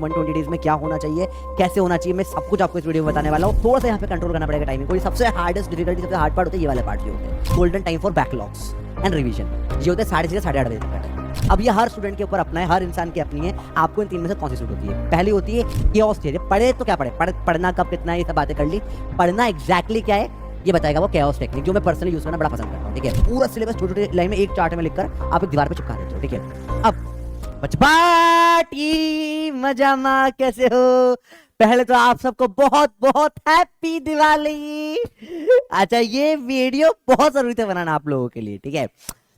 Next 120 days में क्या होना चाहिए, कैसे होना चाहिए, मैं सब कुछ आपको इस वीडियो में बताने वाला हूँ। थोड़ा सा यहाँ पे कंट्रोल करना पड़ेगा टाइमिंग को। सबसे हार्डेस्ट डिफिकल्टी, सबसे हार्ड पार्ट होता है ये वाले पार्ट जो होते हैं, golden time for backlogs and revision. ये होता है 6:30 से 8:30 बजे तक। अब ये हर स्टूडेंट के ऊपर अपना है, हर इंसान की अपनी है। आपको इन तीन में से कौन सी सूट होती है? पहली होती है केओस थियरी। पढ़े तो क्या पढ़ना कब कितना है ये सब बातें कर ली। पढ़ना एग्जैक्टली क्या है ये बताएगा वो केओस टेक्निक, जो मैं पर्सनली यूज करना बड़ा पसंद करता हूँ। ठीक है, पूरा सिलेबस छोटी छोटी लाइन में एक चार्ट में लिखकर आप एक दीवार पे चिपका देते हो। ठीक है, अब बचपाटी मजामा कैसे हो? पहले तो आप सबको बहुत बहुत हैप्पी दिवाली। अच्छा, ये वीडियो बहुत जरूरी था बनाना आप लोगों के लिए। ठीक है,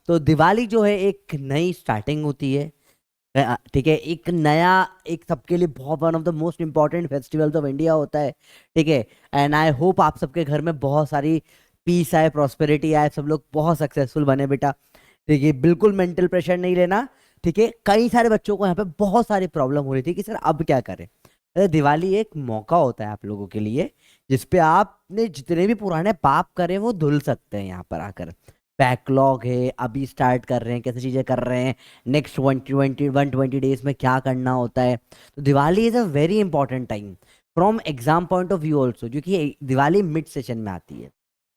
तो दिवाली जो है एक नई स्टार्टिंग होती है। ठीक है, एक नया, एक सबके लिए बहुत one of the most important festivals of India होता है। ठीक है, एंड आई होप आप सबके घर में बहुत सारी पीस आए, प्रॉस्पेरिटी आए, सब लोग बहुत सक्सेसफुल बने बेटा। ठीक है, बिल्कुल मेंटल प्रेशर नहीं लेना। ठीक है, कई सारे बच्चों को यहाँ पे बहुत सारी प्रॉब्लम हो रही थी कि सर अब क्या करें। अरे दिवाली एक मौका होता है आप लोगों के लिए जिसपे आपने जितने भी पुराने पाप करे वो धुल सकते हैं। यहाँ पर आकर बैकलॉग है, अभी स्टार्ट कर रहे हैं, कैसे चीजें कर रहे हैं, नेक्स्ट 120 डेज में क्या करना होता है। तो Diwali is a very important time from exam point of view also, क्योंकि दिवाली मिड सेशन में आती है।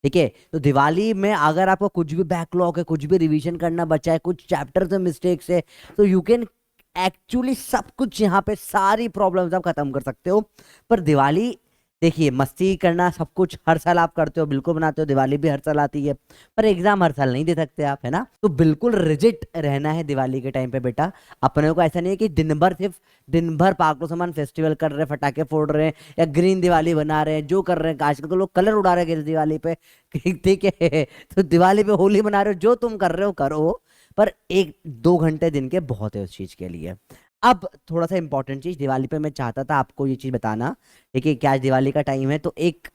ठीक है, तो दिवाली में अगर आपको कुछ भी बैकलॉग है, कुछ भी रिवीजन करना बचा है, कुछ चैप्टर में मिस्टेक्स है, तो यू कैन एक्चुअली सब कुछ यहाँ पे सारी प्रॉब्लम्स आप खत्म कर सकते हो। पर दिवाली देखिए, मस्ती करना सब कुछ हर साल आप करते हो, बिल्कुल बनाते हो, दिवाली भी हर साल आती है, पर एग्जाम हर साल नहीं दे सकते आप, है ना। तो बिल्कुल रिजिट रहना है दिवाली के टाइम पे बेटा। अपने को ऐसा नहीं है कि दिन भर पागलों समान फेस्टिवल कर रहे हैं, फटाके फोड़ रहे हैं या ग्रीन दिवाली बना रहे हैं, जो कर रहे हैं। आजकल तो लोग कलर उड़ा रहे हैं दिवाली पे। ठीक है, तो दिवाली पे होली मना रहे हो, जो तुम कर रहे हो करो, पर 1-2 घंटे दिन के बहुत है उस चीज के लिए। अब थोड़ा सा इंपॉर्टेंट चीज दिवाली पे मैं चाहता था आपको ये चीज बताना। ठीक है, क्या आज दिवाली का टाइम है तो एक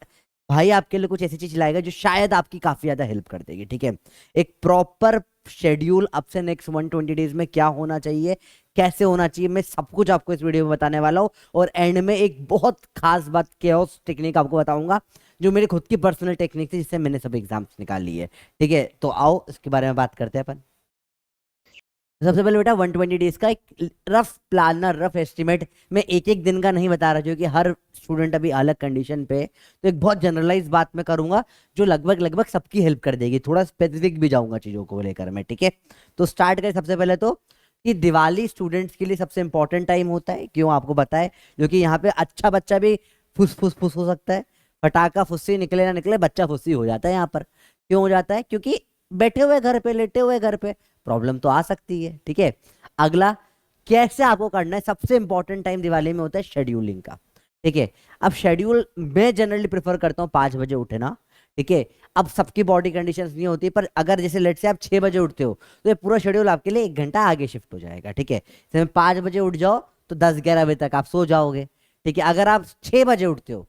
भाई आपके लिए कुछ ऐसी चीज लाएगा जो शायद आपकी काफी ज्यादा हेल्प कर देगी। ठीक है, एक प्रॉपर शेड्यूल अब से नेक्स्ट 120 डेज में क्या होना चाहिए, कैसे होना चाहिए, मैं सब कुछ आपको इस वीडियो में बताने वाला हूँ। और एंड में एक बहुत खास बात, केओस टेक्निक आपको बताऊंगा, जो मेरी खुद की पर्सनल टेक्निक थी जिससे मैंने सब एग्जाम्स निकाल लिए। ठीक है, तो आओ इसके बारे में बात करते हैं अपन। सबसे पहले बेटा 120 डेज का एक रफ प्लानर, रफ एस्टिमेट, मैं एक एक दिन का नहीं बता रहा क्योंकि हर स्टूडेंट अभी अलग कंडीशन पे है। तो एक बहुत जनरलाइज बात मैं करूंगा जो लगभग लगभग सबकी हेल्प कर देगी। थोड़ा स्पेसिफिक भी जाऊंगा चीजों को लेकर मैं। ठीक है, तो स्टार्ट करें सबसे पहले तो कि दिवाली स्टूडेंट्स के लिए सबसे इंपॉर्टेंट टाइम होता है। क्यों आपको बताए, क्योंकि यहाँ पे अच्छा बच्चा भी फुस फुस फुस हो सकता है। फटाका फुस्सी निकले ना निकले, बच्चा फुस्सी हो जाता है यहाँ पर। क्यों हो जाता है? क्योंकि बैठे हुए घर पे, लेटे हुए घर पे प्रॉब्लम तो आ सकती है। ठीक है, अगला कैसे आपको करना है, सबसे इंपॉर्टेंट टाइम दिवाली में होता है शेड्यूलिंग का। ठीक है, अब शेड्यूल मैं जनरली प्रेफर करता हूँ 5 बजे उठना। ठीक है, अब सबकी बॉडी कंडीशंस नहीं होती, पर अगर जैसे लेट से आप 6 बजे उठते हो तो ये पूरा शेड्यूल आपके लिए 1 घंटा आगे शिफ्ट हो जाएगा। ठीक है, जैसे 5 बजे उठ जाओ तो 10-11 बजे तक आप सो जाओगे। ठीक है, अगर आप 6 बजे उठते हो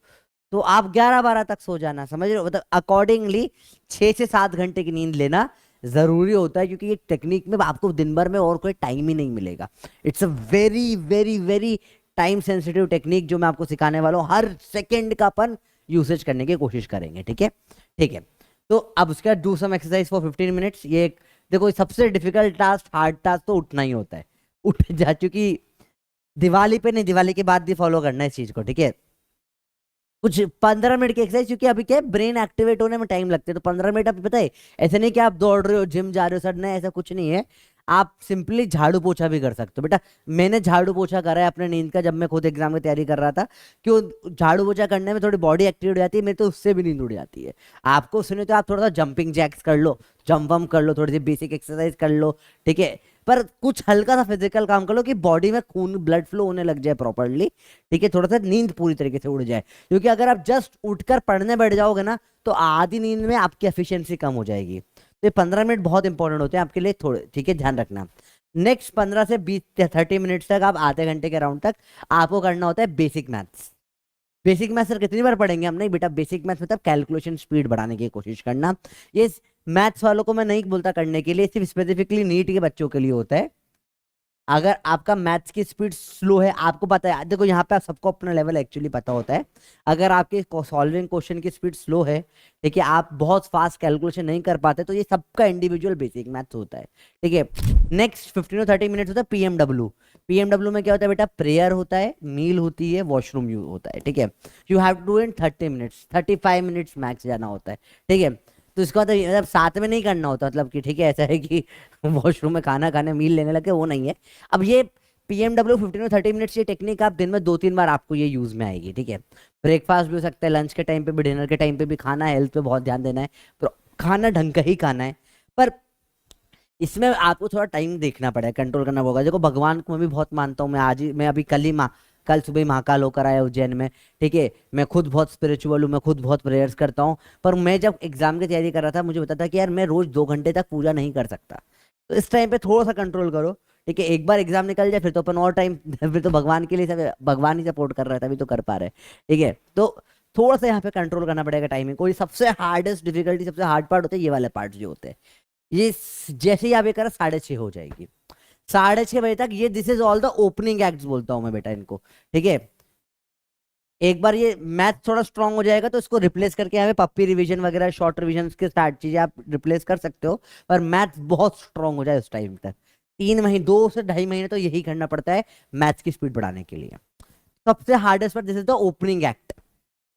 तो आप 11-12 तक सो जाना, समझ रहे हो? मतलब अकॉर्डिंगली 6 से 7 घंटे की नींद लेना जरूरी होता है, क्योंकि ये टेक्निक में आपको दिन भर में और कोई टाइम ही नहीं मिलेगा। It's a very very very time sensitive technique जो मैं आपको सिखाने वाला हूँ। हर सेकेंड का अपन यूसेज करने की कोशिश करेंगे। ठीक है, ठीक है, तो अब उसके बाद do some exercise for 15 minutes. ये देखो, सबसे डिफिकल्ट टास्क, हार्ड टास्क तो उठना ही होता है। उठ जा, क्योंकि दिवाली पे नहीं, दिवाली के बाद भी फॉलो करना है इस चीज को। ठीक है, कुछ 15 मिनट की एक्सरसाइज, क्योंकि अभी क्या है, ब्रेन एक्टिवेट होने में टाइम लगता है। तो 15 मिनट आप पता है, ऐसे नहीं कि आप दौड़ रहे हो, जिम जा रहे हो, सर नहीं, ऐसा कुछ नहीं है। आप सिंपली झाड़ू पोछा भी कर सकते हो बेटा। मैंने झाड़ू पोछा करा है अपने नींद का, जब मैं खुद एग्जाम की तैयारी कर रहा था। क्यों? झाड़ू पोछा करने में थोड़ी बॉडी एक्टिव हो जाती है, मेरी तो उससे भी नींद उड़ जाती है। आपको सुने तो आप थोड़ा सा जंपिंग जैक्स कर लो, जंप वम कर लो, थोड़ी सी बेसिक एक्सरसाइज कर लो। ठीक है, पर कुछ हल्का सा फिजिकल काम कर लो कि बॉडी में खून, ब्लड फ्लो होने लग जाए प्रॉपरली। ठीक है, थोड़ा सा नींद पूरी तरीके से उड़ जाए, क्योंकि अगर आप जस्ट उठकर पढ़ने बैठ जाओगे ना तो आधी नींद में आपकी एफिशिएंसी कम हो जाएगी। तो ये 15 मिनट बहुत इंपॉर्टेंट होते हैं आपके लिए, थोड़े। ठीक है, ध्यान रखना। नेक्स्ट 15 से 20-30 मिनट्स तक, आप आधे घंटे के राउंड तक आपको करना होता है basic maths. Basic maths sir कितनी बार पढ़ेंगे हम? नहीं बेटा, बेसिक मैथ्स मतलब कैलकुलेशन स्पीड बढ़ाने की कोशिश करना। ये मैथ्स वालों को मैं नहीं बोलता करने के लिए, सिर्फ स्पेसिफिकली नीट के बच्चों के लिए होता है। अगर आपका मैथ्स की स्पीड स्लो है, आपको पता है, देखो यहाँ पे आप सबको अपना लेवल एक्चुअली पता होता है। अगर आपके सॉल्विंग क्वेश्चन की स्पीड स्लो है, ठीक है, आप बहुत फास्ट कैलकुलेशन नहीं कर पाते, तो ये सबका इंडिविजुअल बेसिक मैथ्स होता है, ठीक है। नेक्स्ट 15 to 30 मिनट्स होता है पीएमडब्ल्यू। पीएमडब्ल्यू में क्या होता है बेटा, प्रेयर होता है, मील होती है, वॉशरूम यू होता है, ठीक है। You have to do in 30 minutes, 35 minutes max जाना होता है, ठीक है। तो इसका मतलब साथ में नहीं करना होता, मतलब कि ठीक है, ऐसा है कि वॉशरूम में खाना खाने मील लेने लगे, वो नहीं है। अब ये पीएमडब्ल्यू 15 to 30 मिनट्स, ये टेक्निक आप दिन में 2-3 बार आपको ये यूज में आएगी, ठीक है। ब्रेकफास्ट भी हो सकता है, लंच के टाइम पे भी, डिनर के टाइम पे भी खाना है, हेल्थ पे बहुत ध्यान देना है, खाना ढंग का ही खाना है। पर इसमें आपको थोड़ा टाइम देखना पड़ेगा, कंट्रोल करना होगा। देखो भगवान को मैं भी बहुत मानता हूँ, मैं आज ही, मैं अभी कल ही कल सुबह ही महाकाल होकर आया उज्जैन में, ठीक है। मैं खुद बहुत स्पिरिचुअल हूँ, मैं खुद बहुत प्रेयर्स करता हूँ। पर मैं जब एग्जाम की तैयारी कर रहा था, मुझे पता था कि यार मैं रोज 2 घंटे तक पूजा नहीं कर सकता। तो इस टाइम पे थोड़ा सा कंट्रोल करो, ठीक है। एक बार एग्जाम निकल जाए फिर तो अपन और टाइम फिर तो भगवान के लिए सब, भगवान ही सपोर्ट कर रहा है तभी तो कर पा रहे हैं, ठीक है। तो थोड़ा सा यहाँ पे कंट्रोल करना पड़ेगा टाइमिंग को। ये सबसे हार्डेस्ट डिफिकल्टी, सबसे हार्ड पार्ट होते हैं ये वाले पार्ट जो होते हैं। ये जैसे ही आप ये करा 6:30 हो जाएगी, 6:30 बजे तक ये, this is all the opening acts बोलता हूँ मैं बेटा इनको, ठीक है। एक बार ये मैथ थोड़ा स्ट्रांग हो जाएगा तो इसको रिप्लेस करके यहाँ पे पप्पी रिवीजन वगैरह, शॉर्ट रिवीजन के स्टार्ट चीजें आप रिप्लेस कर सकते हो। पर मैथ बहुत स्ट्रांग हो जाए उस टाइम तक, 3 महीने, 2 से ढाई महीने तो यही करना पड़ता है मैथ्स की स्पीड बढ़ाने के लिए। सबसे hardest part this is the opening act,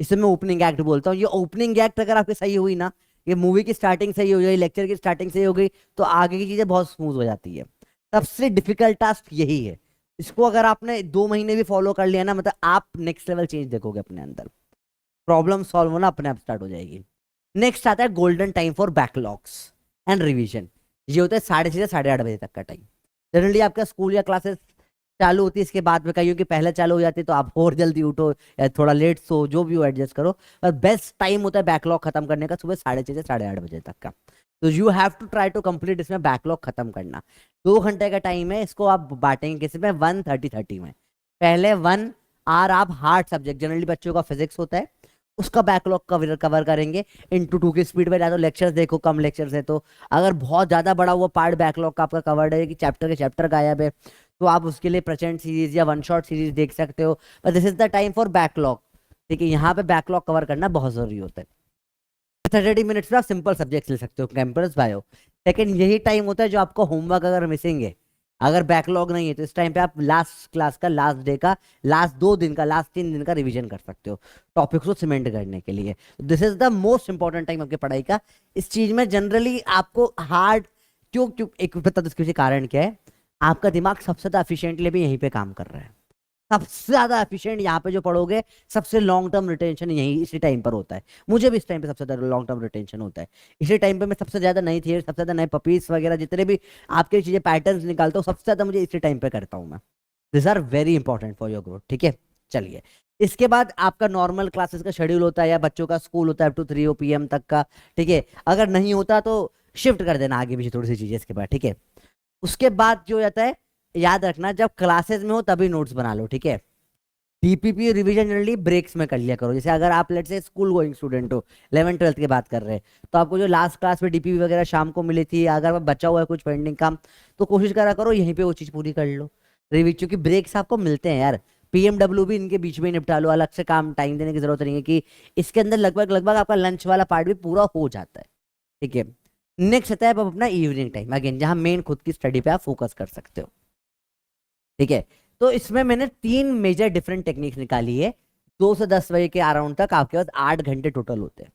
इसे मैं ओपनिंग एक्ट बोलता हूँ। ये ओपनिंग एक्ट अगर आपकी सही हुई ना, ये मूवी की स्टार्टिंग सही हो गई, लेक्चर की स्टार्टिंग सही हो गई, तो आगे की चीजें बहुत स्मूथ हो जाती है। सबसे डिफिकल्ट टास्क यही है। इसको अगर आपने 2 महीने भी फॉलो कर लिया ना, मतलब आप नेक्स्ट लेवल चेंज देखोगे अपने अंदर, प्रॉब्लम सॉल्व होना अपने आप स्टार्ट हो जाएगी। नेक्स्ट आता है golden time for backlogs and revision. ये होता है 6:30 से 8:30 बजे तक का टाइम। जनरली आपका स्कूल या क्लासेस चालू होती है इसके बाद में, कहीं कि पहले चालू हो जाती है तो आप और जल्दी उठो या थोड़ा लेट सो, जो भी हो एडजस्ट करो। पर बेस्ट टाइम होता है बैकलॉग खत्म करने का सुबह 6:30 से 8:30 बजे तक का। तो you have to try to complete इसमें बैकलॉग खत्म करना। 2 घंटे का टाइम है, इसको आप बांटेंगे किसी में, 1 30 30 में। पहले 1 आवर आप हार्ड सब्जेक्ट, जनरली बच्चों का फिजिक्स होता है, उसका बैकलॉग कवर कवर करेंगे। इंटू 2 की स्पीड में, या तो लेक्चर्स देखो, कम लेक्चर्स है तो। अगर बहुत ज्यादा बड़ा वो पार्ट बैकलॉग का आपका कवर्ड है कि चैप्टर के चैप्टर गायब है, तो आप उसके लिए प्रचंड सीरीज या वन शॉट सीरीज देख सकते हो। पर this is the time for backlog, ठीक है। यहाँ पे बैकलॉग कवर करना बहुत जरूरी होता है। 30 मिनट्स में आप सिंपल सब्जेक्ट ले सकते हो, कैंपस बायो। सेकंड यही टाइम होता है जो आपको होमवर्क अगर मिसिंग है, अगर बैकलॉग नहीं है, तो इस टाइम पे आप लास्ट क्लास का, लास्ट डे का, लास्ट 2 दिन का, लास्ट 3 दिन का रिवीजन कर सकते हो टॉपिक्स को सीमेंट करने के लिए। This is the most important time आपकी पढ़ाई का। इस चीज में जनरली आपको हार्ड, क्यों क्यों एक पता तो इसके पीछे कारण क्या है, आपका दिमाग सबसे ज्यादा एफिशिएंटली भी यहीं पे काम कर रहा है। सबसे ज्यादा एफिशिएंट यहाँ पे जो पढ़ोगे, सबसे लॉन्ग टर्म रिटेंशन यही इसी टाइम पर होता है। मुझे भी इस टाइम पे सबसे ज्यादा लॉन्ग टर्म रिटेंशन होता है। इसी टाइम पे मैं सबसे ज्यादा नई थियरी, सबसे ज्यादा नए पपीज वगैरह जितने भी आपके चीजें पैटर्न्स निकालता हूँ, सबसे ज्यादा मुझे इसी टाइम पे करता हूँ मैं। This are very important for your growth, ठीक है। चलिए, इसके बाद आपका नॉर्मल क्लासेस का शेड्यूल होता है, या बच्चों का स्कूल होता है अप टू 3 PM तक का, ठीक है। अगर नहीं होता तो शिफ्ट कर देना आगे पीछे थोड़ी सी चीजें इसके बाद, ठीक है। उसके बाद जो जाता है, याद रखना जब क्लासेस में हो तभी नोट्स बना लो, ठीक है। डीपीपी रिवीजन जनरली ब्रेक्स में कर लिया करो। जैसे अगर आप लेट से स्कूल गोइंग स्टूडेंट हो, 11th 12th की बात कर रहे हैं, तो आपको जो लास्ट क्लास में डीपीपी वगैरह शाम को मिली थी, अगर बचा हुआ है कुछ पेंडिंग काम, तो कोशिश करा करो यहीं पे वो चीज पूरी कर लो रिवीज, क्योंकि ब्रेक्स आपको मिलते हैं यार। पीएमडब्ल्यू भी इनके बीच में ही निपटा लो, अलग से काम टाइम देने की जरूरत नहीं है, कि इसके अंदर लगभग लगभग आपका लंच वाला पार्ट भी पूरा हो जाता है, ठीक है। नेक्स्ट आता है अब अपना इवनिंग टाइम, अगेन जहां मेन खुद की स्टडी पे आप फोकस कर सकते हो, ठीक है। तो इसमें मैंने 3 मेजर डिफरेंट टेक्निक्स निकाली है। 2 से 10 बजे के अराउंड तक आपके पास 8 घंटे टोटल होते हैं।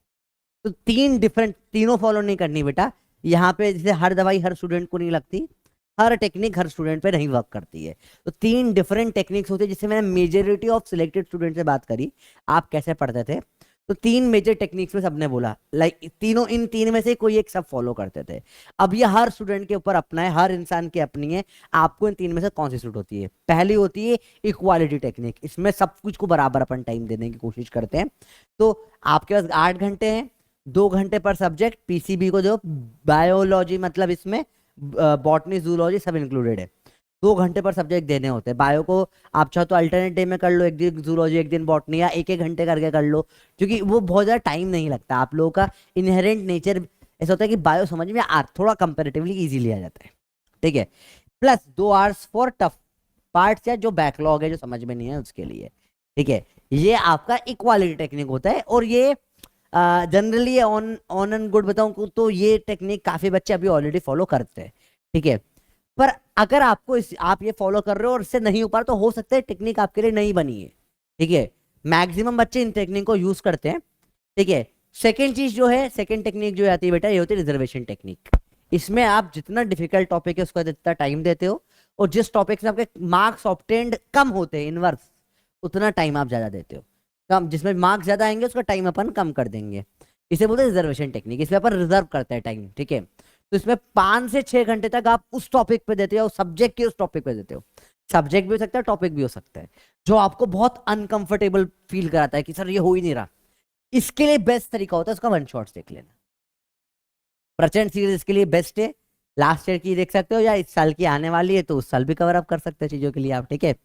तो 3 डिफरेंट, तीनों फॉलो नहीं करनी बेटा। यहाँ पे जैसे हर दवाई हर स्टूडेंट को नहीं लगती, हर टेक्निक हर स्टूडेंट पे नहीं वर्क करती है। तो 3 डिफरेंट टेक्निक्स होती है, जिससे मैंने मेजोरिटी ऑफ सिलेक्टेड स्टूडेंट से बात करी, आप कैसे पढ़ते थे। तो 3 मेजर टेक्निक्स में सबने बोला, लाइक तीनों, इन 3 में से कोई एक सब फॉलो करते थे। अब ये हर स्टूडेंट के ऊपर अपना है, हर इंसान की अपनी है, आपको इन 3 में से कौन सी सूट होती है। पहली होती है इक्वालिटी टेक्निक, इसमें सब कुछ को बराबर अपन टाइम देने की कोशिश करते हैं। तो आपके पास 8 घंटे हैं, 2 घंटे पर सब्जेक्ट, पीसीबी को जो बायोलॉजी, मतलब इसमें बॉटनी जूलॉजी सब इंक्लूडेड है। 2 घंटे पर सब्जेक्ट देने होते हैं। बायो को आप चाहो तो अल्टरनेट डे में कर लो, एक दिन जूलॉजी एक दिन बॉटनी, या एक एक घंटे करके कर लो, क्योंकि वो बहुत ज्यादा टाइम नहीं लगता। आप लोगों का इनहेरेंट नेचर ऐसा होता है कि बायो समझ में थोड़ा कंपेरेटिवली इजी लिया जाता है, ठीक है। Plus 2 hours for tough parts या जो बैकलॉग है जो समझ में नहीं है उसके लिए, ठीक है। ये आपका इक्वालिटी टेक्निक होता है, और ये generally on on and good बताऊं तो ये टेक्निक काफी बच्चे अभी ऑलरेडी फॉलो करते हैं, ठीक है। पर अगर आपको आप ये फॉलो कर रहे हो और इससे नहीं हो पा रहा, तो हो सकता है टेक्निक आपके लिए नहीं बनी है, ठीक है। मैक्सिमम बच्चे इन टेक्निक को यूज करते हैं, ठीक है। सेकेंड चीज जो है, सेकेंड टेक्निक जो आती है बेटा, ये होती है रिजर्वेशन टेक्निक। इसमें आप जितना डिफिकल्ट टॉपिक है उसका जितना टाइम देते हो, और जिस टॉपिक से आपके मार्क्स ऑब्टेन्ड कम होते हैं इनवर्स, उतना टाइम आप ज्यादा देते हो। कम जिसमें मार्क्स ज्यादा आएंगे उसका टाइम अपन कम कर देंगे। इसे बोलते हैं रिजर्वेशन टेक्निक। इसमें अपन रिजर्व करते हैं टाइम, ठीक है। तो इसमें 5 से 6 घंटे तक आप उस टॉपिक पे देते हो, सब्जेक्ट के उस टॉपिक पे देते हो। सब्जेक्ट भी हो सकता है, टॉपिक भी हो सकता है, जो आपको बहुत अनकंफर्टेबल फील कराता है कि सर ये हो ही नहीं रहा। इसके लिए बेस्ट तरीका होता है उसका वन शॉट देख लेना। प्रचंड सीरीज इसके लिए बेस्ट है। लास्ट ईयर की देख सकते हो, या इस साल की आने वाली है तो उस साल भी कवर अप कर सकते हैं चीजों के लिए आप, ठीक है।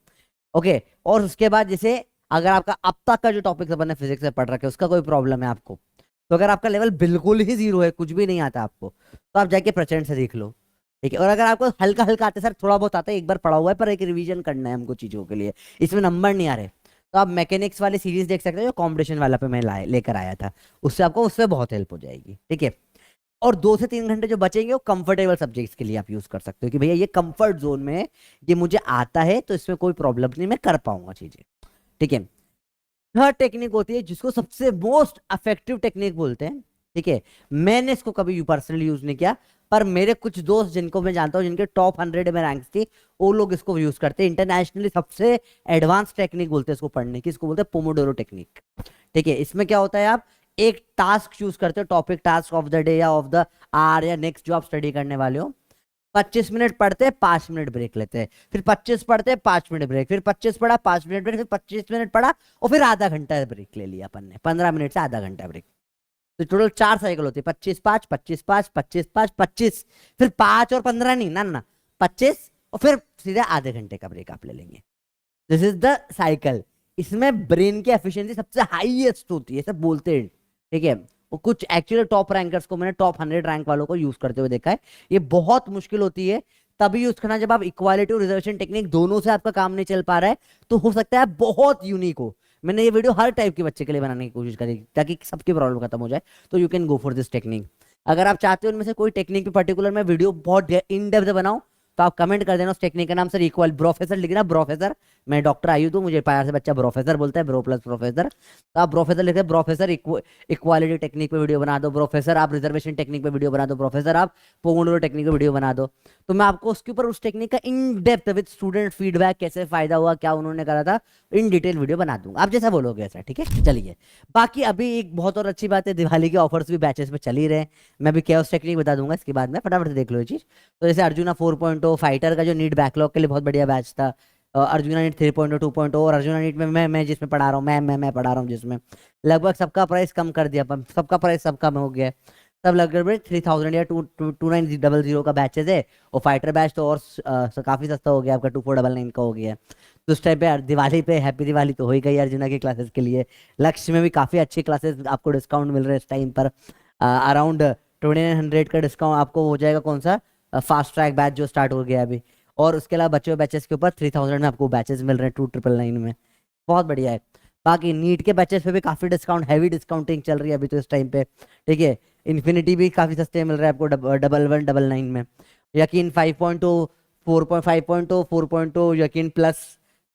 ओके, और उसके बाद जैसे अगर आपका अब तक का जो टॉपिक अपन ने फिजिक्स से पढ़ रखे उसका कोई प्रॉब्लम है आपको, तो अगर आपका लेवल बिल्कुल ही जीरो है, कुछ भी नहीं आता आपको, तो आप जाके प्रचंड से देख लो, ठीक है। और अगर आपको हल्का हल्का आता है, सर थोड़ा बहुत आता है, एक बार पढ़ा हुआ है पर एक रिवीजन करना है हमको चीजों के लिए, इसमें नंबर नहीं आ रहे, तो आप मैकेनिक्स वाली सीरीज देख सकते हो जो कॉम्पिटिशन वाला पे मैं लेकर आया था, उससे आपको उससे बहुत हेल्प हो जाएगी, ठीक है। और 2 से 3 घंटे जो बचेंगे वो कंफर्टेबल सब्जेक्ट्स के लिए आप यूज कर सकते हो कि भैया ये कंफर्ट जोन में है, ये मुझे आता है, तो इसमें कोई प्रॉब्लम नहीं, मैं कर पाऊंगा चीजें, ठीक है। थर्ड टेक्निक होती है जिसको सबसे मोस्ट इफेक्टिव टेक्निक बोलते हैं, ठीक है। मैंने इसको कभी पर्सनली यूज नहीं किया, पर मेरे कुछ दोस्त जिनको मैं जानता हूं जिनके टॉप 100 में रैंक्स थी, वो लोग इसको यूज करते हैं। इंटरनेशनली सबसे एडवांस टेक्निक बोलते हैं इसको पढ़ने की, इसको बोलते हैं पोमोडोरो टेक्निक, ठीक है। इसमें क्या होता है, आप एक टास्क चूज करते हो, topic task of the day या ऑफ द आवर या नेक्स्ट जो आप स्टडी करने वाले हो। 25 मिनट पढ़ते हैं, 5 मिनट ब्रेक लेते हैं, फिर 25 पढ़ते हैं, 5 मिनट ब्रेक, फिर 25 पढ़ा, 5 मिनट ब्रेक, फिर 25 मिनट पढ़ा, और फिर आधा घंटा ब्रेक ले लिया अपन ने, 15 मिनट से आधा घंटा ब्रेक। तो टोटल 4 साइकिल होती है, 25-5, 25-5, 25-5, 25, फिर 5 और 15 नहीं, ना 25, और फिर सीधे आधे घंटे का ब्रेक आप ले लेंगे। This is the cycle. इसमें ब्रेन की एफिशिएंसी सबसे हाईएस्ट होती है, सब बोलते हैं, ठीक है। वो कुछ एक्चुअली टॉप रैंकर्स को मैंने टॉप 100 रैंक वालों को यूज करते हुए देखा है। ये बहुत मुश्किल होती है तभी यूज करना जब आप इक्वालिटी और रिजर्वेशन टेक्निक दोनों से आपका काम नहीं चल पा रहा है, तो हो सकता है बहुत यूनिक हो। मैंने ये वीडियो हर टाइप के बच्चे के लिए बनाने की कोशिश करी ताकि सबकी प्रॉब्लम खत्म हो जाए, तो you can go for this technique. अगर आप चाहते हो उनमें से कोई टेक्निक पे पर्टिकुलर मैं वीडियो बहुत इन डेप्थ बनाऊं, तो आप कमेंट कर देना उस टेक्निक का नाम, सर इक्वल प्रोफेसर लिखना, प्रोफेसर। मैं डॉक्टर आयुध हूँ, मुझे प्यार से बच्चा प्रोफेसर बोलता है, ब्रो प्लस प्रोफेसर, तो आप प्रोफेसर लिखते हैं, प्रोफेसर इक्वालिटी टेक्निक पे वीडियो बना दो, प्रोफेसर आप रिजर्वेशन टेक्निक पे वीडियो बना दो, प्रोफेसर आप पोमोडोरो टेक्निक पे वीडियो बना दो। तो मैं आपको उसके ऊपर उस टेक्निक का in depth with student feedback, कैसे फायदा हुआ, क्या उन्होंने करा था, इन डिटेल वीडियो बना दूंगा, आप जैसा बोलोगे ऐसा, ठीक है। चलिए, बाकी अभी एक बहुत और अच्छी बात है, दिवाली के ऑफर्स भी बैचेस पे चल ही रहे हैं। मैं भी क्या टेक्निक बता दूंगा इसके बाद में, फटाफट से देख लो ये चीज। तो जैसे अर्जुना 4.0 फाइटर का जो नीट बैकलॉग के लिए बहुत बढ़िया बैच था, अर्जुना नीट 3.0 2.0, और अर्जुना नीट में मैं जिसमें पढ़ा रहा हूँ, मैं पढ़ा रहा हूँ जिसमें लगभग सबका प्राइस कम कर दिया, सबका प्राइस सब कम हो गया है। सब लगभग 3000 या 2900 का बैचेज है, और फाइटर बैच तो और काफी सस्ता हो गया, आपका 2499 का हो गया। तो उस टाइम पे दिवाली पे हैप्पी दिवाली तो हो ही गई अर्जुना की क्लासेस के लिए। लक्ष्य में भी काफी अच्छी क्लासेस आपको डिस्काउंट मिल रहे हैं इस टाइम पर, अराउंड 2900 का डिस्काउंट आपको हो जाएगा। कौन सा फास्ट ट्रैक बैच जो स्टार्ट हो गया अभी, और उसके अलावा बच्चों बैचेस के ऊपर 3000 में आपको बैचेस मिल रहे हैं 2999 में, बहुत बढ़िया है। बाकी नीट के बैचेस पे भी काफी डिस्काउंट, हैवी डिस्काउंटिंग चल रही है अभी तो इस टाइम पे, ठीक है। इन्फिनिटी भी काफी सस्ते मिल रहा है आपको 1199 में। यकीन 5.0, 4.5.0, 4.0, यकीन प्लस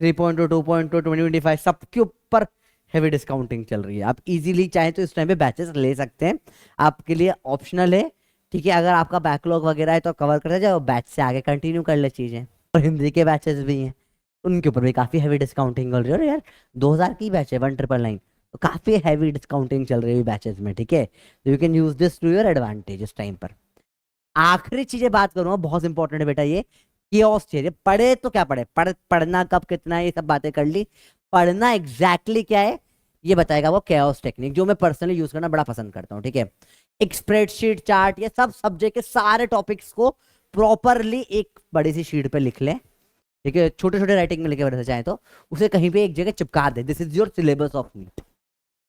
3.0, 2.0, 2025 सबके ऊपर हैवी डिस्काउंटिंग चल रही है। आप इजीली चाहें तो इस टाइम पे बैचेस ले सकते हैं, आपके लिए ऑप्शनल है, ठीक है। अगर आपका बैकलॉग वगैरह है तो कवर करते जाओ, बैच से आगे कंटिन्यू कर ले चीजें। और हिंदी के बैचेस भी हैं, उनके ऊपर भी काफी हैवी डिस्काउंटिंग चल रही है। और यार 2000 की बैच है 1999, तो काफी हैवी डिस्काउंटिंग चल रही है बैचेस में, ठीक है। तो you can use this to your advantage इस टाइम पर। आखिरी चीजें बात करूंगा, बहुत इंपॉर्टेंट है बेटा ये, कियोस्क चाहिए। पढ़े तो क्या पढ़े, पढ़ना कब कितना है, ये सब बातें कर ली। पढ़ना एग्जैक्टली क्या है ये बताएगा वो कियोस्क टेक्निक, जो मैं पर्सनली यूज करना बड़ा पसंद करता हूँ, ठीक है। एक स्प्रेडशीट, चार्ट, ये सब सब्जेक्ट के सारे टॉपिक्स को प्रॉपरली एक बड़ी सी शीट पे लिख ले, ठीक है। छोटे छोटे राइटिंग में लिखे वैसे चाहे तो उसे कहीं पे एक जगह चिपका दे, this is your syllabus of NEET,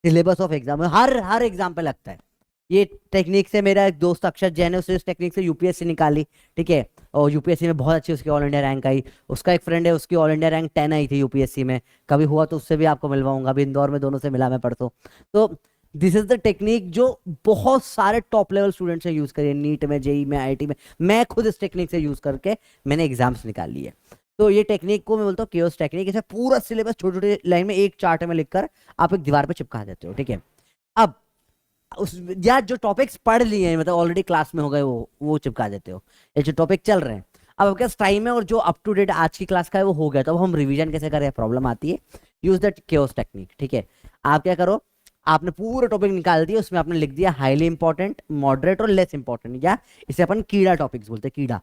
syllabus of exam, हर एग्जाम पे लगता है, ये टेक्निक से मेरा एक दोस्त अक्षर जैन है, उसने इस टेक्निक से यूपीएससी निकाली, ठीक है, और यूपीएससी में बहुत अच्छी उसकी ऑल इंडिया रैंक आई। उसका एक फ्रेंड है, उसकी ऑल इंडिया रैंक 10 आई थी यूपीएससी में। कभी हुआ तो उससे भी आपको मिलवाऊंगा, अभी इंदौर में दोनों से मिला मैं परसों। तो दिस इज द टेक्निक जो बहुत सारे टॉप लेवल स्टूडेंट्स ने यूज करी है, नीट में, जेई में, आईआईटी में। मैं खुद इस टेक्निक से यूज करके मैंने एग्जाम्स निकाल लिए। तो ये टेक्निक को मैं बोलता हूँ केओस टेक्निक। इसे पूरा सिलेबस छोटे छोटे लाइन में एक चार्ट में लिखकर आप एक दीवार पे चिपका देते हो, ठीक है। अब उस या जो टॉपिक्स पढ़ लिए हैं, मतलब ऑलरेडी क्लास में हो गए, वो चिपका देते हो। ये जो टॉपिक चल रहे हैं, अब आपके पास टाइम है और जो अप टू डेट आज की क्लास का है वो हो गया, तो अब हम रिवीजन कैसे करें, प्रॉब्लम आती है। यूज दैट केओस टेक्निक, ठीक है। आप क्या करो, आपने पूरा टॉपिक निकाल दिया, उसमें आपने लिख दिया हाईली इंपॉर्टेंट, मॉडरेट और लेस इंपॉर्टेंट, या इसे अपन कीड़ा टॉपिक्स बोलते हैं। कीड़ा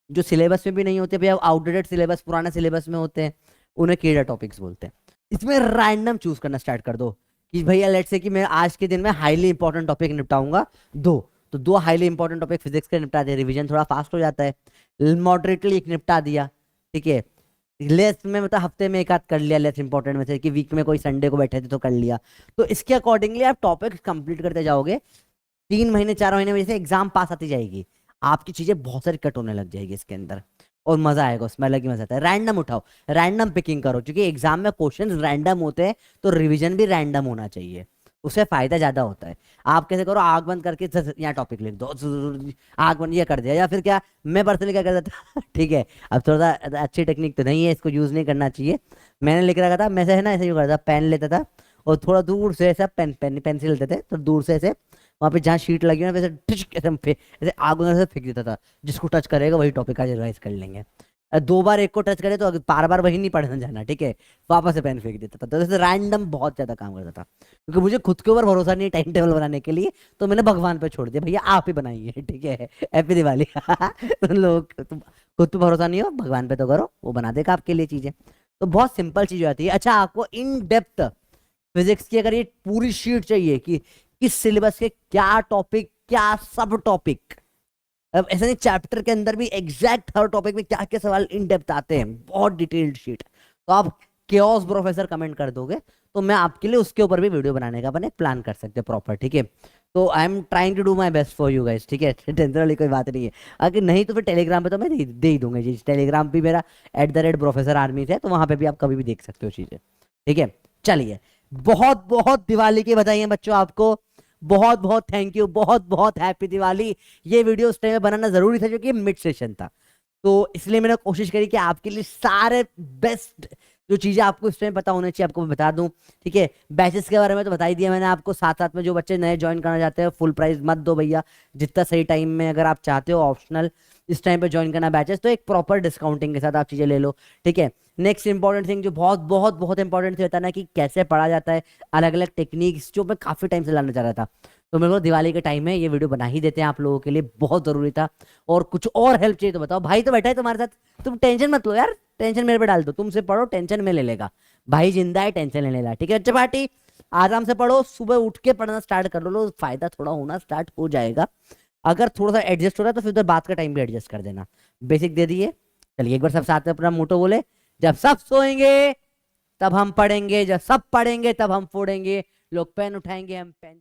जो सिलेबस में भी नहीं होते भैया, आउटडेटेड सिलेबस, पुराने सिलेबस में होते हैं, उन्हें कीड़ा टॉपिक्स बोलते हैं। इसमें रैंडम चूज करना स्टार्ट कर दो कि भैया लेट्स से कि मैं आज के दिन में हाईली इंपॉर्टेंट टॉपिक निपटाऊंगा दो, तो दो हाईली इंपॉर्टेंट टॉपिक फिजिक्स के निपटा दिया, रिवीजन थोड़ा फास्ट हो जाता है। मॉडरेटली एक निपटा दिया, ठीक है। लेस में मतलब हफ्ते में एक आध कर लिया, लेस इंपॉर्टेंट में से कि वीक में कोई संडे को बैठे थे तो कर लिया। तो इसके अकॉर्डिंगली आप टॉपिक कंप्लीट करते जाओगे, 3 महीने 4 महीने में जैसे एग्जाम पास आती जाएगी, आपकी चीजें बहुत सारी कट होने लग जाएगी इसके अंदर, और मजा आएगा उसमें, अलग ही मजा आता है। रैंडम उठाओ, रैंडम पिकिंग करो, क्योंकि एग्जाम में क्वेश्चन रैंडम होते हैं, तो रिवीजन भी रैंडम होना चाहिए, उससे फायदा ज्यादा होता है। आप कैसे करो, आग बंद करके यहाँ टॉपिक लिख दो, आग बंद ये कर दिया, या फिर क्या, मैं पर्सनली क्या करता था ठीक है, अब थोड़ा सा अच्छी टेक्निक तो नहीं है, इसको यूज नहीं करना चाहिए। मैंने लिख रखा था, मैं से है ना ऐसे यूज करता था, पेन लेता था और थोड़ा दूर से ऐसा पेंसिल लेते थे, तो दूर से ऐसे वहां पे जहाँ शीट लगी हो ना, वैसे ऐसे आग से फेंक देता था, जिसको टच करेगा वही टॉपिक आज रिवाइज कर लेंगे। 2 बार एक को टच करे तो बार बार वही नहीं पढ़ने जाना, ठीक है, वापस से पेन फेंक देता था। तो जैसे रैंडम बहुत ज्यादा काम करता था, क्योंकि मुझे खुद के ऊपर भरोसा नहीं टाइम टेबल बनाने के लिए, तो मैंने भगवान पे छोड़ दिया, भैया आप ही बनाइए, ठीक है, हैप्पी दिवाली तुम लोग खुद पे भरोसा नहीं हो, भगवान पे तो करो, वो बना देगा आपके लिए चीजें। तो बहुत सिंपल चीज आती है। अच्छा, आपको इन डेप्थ फिजिक्स की अगर ये पूरी शीट चाहिए कि किस सिलेबस के क्या टॉपिक, क्या सब टॉपिक, अब ऐसा नहीं, चैप्टर के अंदर भी एग्जैक्ट हर टॉपिक में क्या क्या सवाल इन डेप्थ आते हैं, बहुत डिटेल्ड शीट, तो आप केओस प्रोफेसर कमेंट कर दोगे तो मैं आपके लिए उसके ऊपर भी वीडियो बनाने का अपने प्लान कर सकते हैं प्रॉपर, ठीक है। तो I am trying to do my best for you guys, ठीक है, टेंशन वाली कोई बात नहीं है। अगर नहीं तो फिर टेलीग्राम पे तो मैं दे ही दूंगा जी, टेलीग्राम पे मेरा @प्रोफेसर आर्मी है, तो वहां पे भी आप कभी भी देख सकते हो चीजें, ठीक है। चलिए, बहुत बहुत दिवाली की बधाई बच्चों आपको, बहुत बहुत थैंक यू, बहुत बहुत हैप्पी दिवाली। ये वीडियो उस टाइम में बनाना जरूरी था क्योंकि मिड सेशन था, तो इसलिए मैंने कोशिश करी कि आपके लिए सारे बेस्ट जो चीजें आपको इस टाइम पता होनी चाहिए आपको मैं बता दूं, ठीक है। बैचेस के बारे में तो बता ही दिया मैंने आपको, साथ साथ में जो बच्चे नए ज्वाइन करना चाहते हैं फुल प्राइस मत दो भैया, जितना सही टाइम में अगर आप चाहते हो ऑप्शनल इस टाइम पे ज्वाइन करना बैचेस, तो एक प्रॉपर डिस्काउंटिंग के साथ आप चीजें ले लो, ठीक है। नेक्स्ट इंपॉर्टेंट थिंग जो बहुत बहुत बहुत इंपॉर्टेंट होता है ना, कि कैसे पढ़ा जाता है, अलग अलग टेक्निक्स, जो मैं काफी टाइम से लाना चाह रहा था, तो मेरे को दिवाली के टाइम में ये वीडियो बना ही देते हैं आप लोगों के लिए, बहुत जरूरी था। और कुछ और हेल्प चाहिए तो बताओ, भाई तो बैठा है तुम्हारे साथ, तुम टेंशन मत लो यार, टेंशन मेरे पे डाल दो, तुमसे पढ़ो, टेंशन में ले लेगा, भाई जिंदा है, टेंशन ले लेगा, ठीक है बच्चे पार्टी। आराम से पढ़ो, सुबह उठ के पढ़ना स्टार्ट कर लो, फायदा थोड़ा होना स्टार्ट हो जाएगा। अगर थोड़ा सा एडजस्ट हो रहा है तो फिर उधर बात का टाइम भी एडजस्ट कर देना। बेसिक दे दिए, चलिए एक बार सब साथ में अपना मोटो बोले, जब सब सोएंगे तब हम पढ़ेंगे, जब सब पढ़ेंगे तब हम फोड़ेंगे, लोग पेन उठाएंगे हम पेन